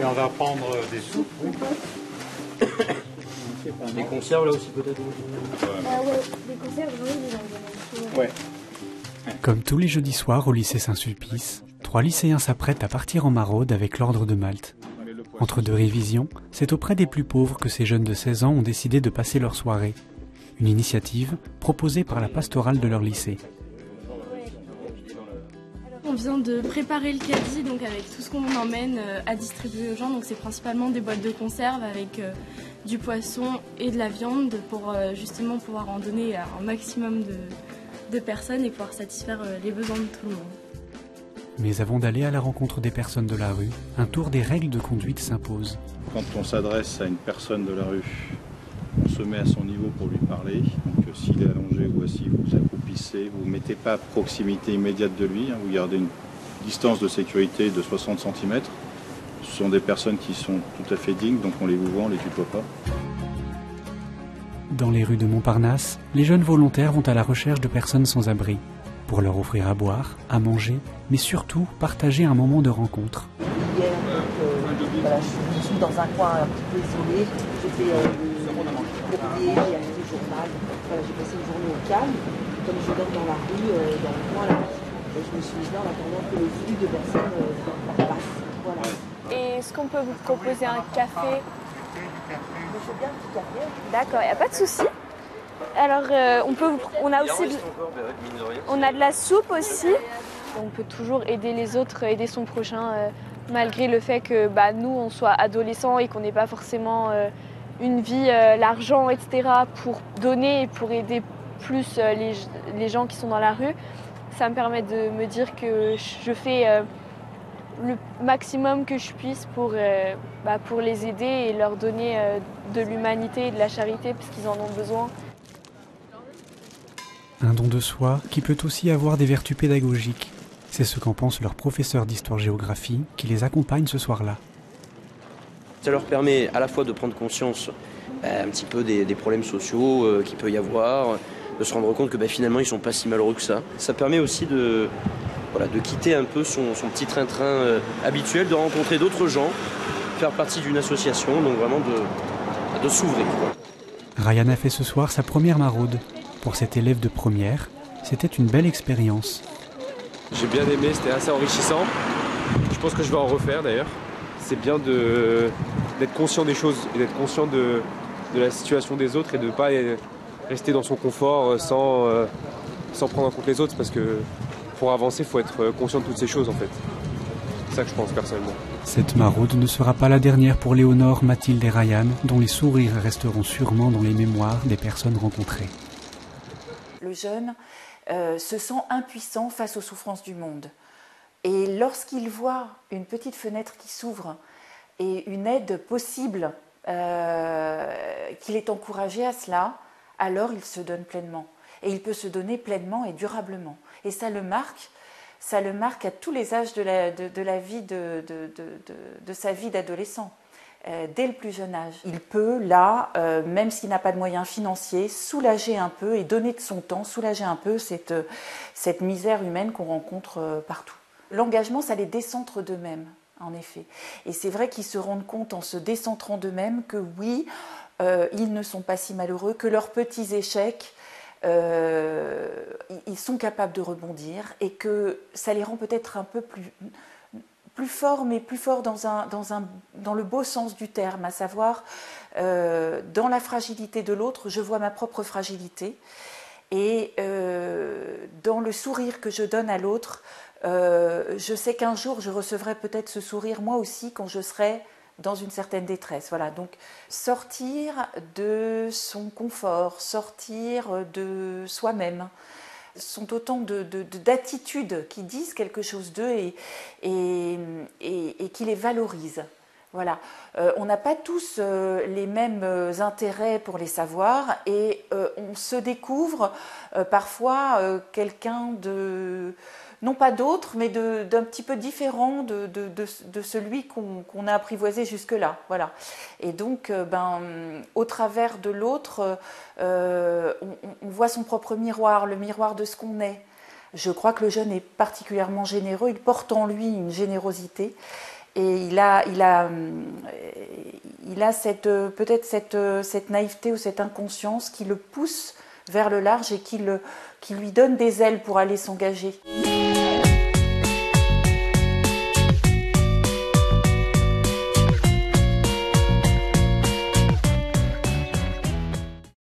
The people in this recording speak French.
Et on va prendre des soupes. Oui. Des conserves là aussi peut-être. Ouais, des conserves, oui, Ouais. Comme tous les jeudis soirs au lycée Saint-Sulpice, 3 lycéens s'apprêtent à partir en maraude avec l'Ordre de Malte. Entre 2 révisions, c'est auprès des plus pauvres que ces jeunes de 16 ans ont décidé de passer leur soirée. Une initiative proposée par la pastorale de leur lycée. On vient de préparer le caddie donc avec tout ce qu'on emmène à distribuer aux gens. Donc c'est principalement des boîtes de conserve avec du poisson et de la viande pour justement pouvoir en donner à un maximum de personnes et pouvoir satisfaire les besoins de tout le monde. Mais avant d'aller à la rencontre des personnes de la rue, un tour des règles de conduite s'impose. Quand on s'adresse à une personne de la rue, on se met à son niveau pour lui parler. Donc s'il est allongé ou assis, vous vous accroupissez, vous ne mettez pas à proximité immédiate de lui, vous gardez une distance de sécurité de 60 cm. Ce sont des personnes qui sont tout à fait dignes, donc on les vous voit, on ne les tutoie pas. Dans les rues de Montparnasse, les jeunes volontaires vont à la recherche de personnes sans abri, pour leur offrir à boire, à manger, mais surtout partager un moment de rencontre. Hier, voilà, je suis dans un coin un petit peu isolé, j'ai fait le courrier, j'ai acheté le journal, voilà, j'ai passé une journée au calme, comme je dors dans la rue, dans le coin là, et je me suis mise là en attendant que le flux de personnes passe. Voilà. Et est-ce qu'on peut vous proposer un café? Je veux bien un petit café. D'accord, il n'y a pas de souci. Alors, on a aussi on a de la soupe aussi. On peut toujours aider les autres, aider son prochain, malgré le fait que nous, on soit adolescents et qu'on n'ait pas forcément une vie, l'argent, etc. pour donner et pour aider plus les gens qui sont dans la rue. Ça me permet de me dire que je fais le maximum que je puisse pour les aider et leur donner de l'humanité et de la charité parce qu'ils en ont besoin. Un don de soi qui peut aussi avoir des vertus pédagogiques. C'est ce qu'en pense leur professeur d'histoire-géographie qui les accompagne ce soir-là. Ça leur permet à la fois de prendre conscience un petit peu des problèmes sociaux qu'il peut y avoir, de se rendre compte que finalement ils ne sont pas si malheureux que ça. Ça permet aussi de quitter un peu son petit train-train habituel, de rencontrer d'autres gens, faire partie d'une association, donc vraiment de s'ouvrir. Ryan a fait ce soir sa première maraude. Pour cet élève de première, c'était une belle expérience. J'ai bien aimé, c'était assez enrichissant. Je pense que je vais en refaire d'ailleurs. C'est bien d'être conscient des choses et d'être conscient de la situation des autres et de ne pas rester dans son confort sans prendre en compte les autres parce que pour avancer, il faut être conscient de toutes ces choses en fait. C'est ça que je pense personnellement. Cette maraude ne sera pas la dernière pour Léonore, Mathilde et Ryan, dont les sourires resteront sûrement dans les mémoires des personnes rencontrées. Le jeune se sent impuissant face aux souffrances du monde. Et lorsqu'il voit une petite fenêtre qui s'ouvre et une aide possible, qu'il est encouragé à cela, alors il se donne pleinement. Et il peut se donner pleinement et durablement. Et ça le marque à tous les âges de la vie de sa vie d'adolescent. Dès le plus jeune âge. Il peut, là, même s'il n'a pas de moyens financiers, soulager un peu et donner de son temps, soulager un peu cette misère humaine qu'on rencontre partout. L'engagement, ça les décentre d'eux-mêmes, en effet. Et c'est vrai qu'ils se rendent compte en se décentrant d'eux-mêmes que oui, ils ne sont pas si malheureux, que leurs petits échecs, ils sont capables de rebondir et que ça les rend peut-être un peu plus fort, mais plus fort dans le beau sens du terme, à savoir dans la fragilité de l'autre, je vois ma propre fragilité et dans le sourire que je donne à l'autre, je sais qu'un jour je recevrai peut-être ce sourire moi aussi quand je serai dans une certaine détresse. Voilà, donc sortir de son confort, sortir de soi-même, sont autant d'attitudes qui disent quelque chose d'eux et qui les valorisent. Voilà. On n'a pas tous les mêmes intérêts pour les savoirs et on se découvre parfois quelqu'un de, non pas d'autre, mais d'un petit peu différent de celui qu'on a apprivoisé jusque-là. Voilà. Et donc, au travers de l'autre, on voit son propre miroir, le miroir de ce qu'on est. Je crois que le jeune est particulièrement généreux, il porte en lui une générosité Et il a peut-être cette naïveté ou cette inconscience qui le pousse vers le large et qui lui donne des ailes pour aller s'engager.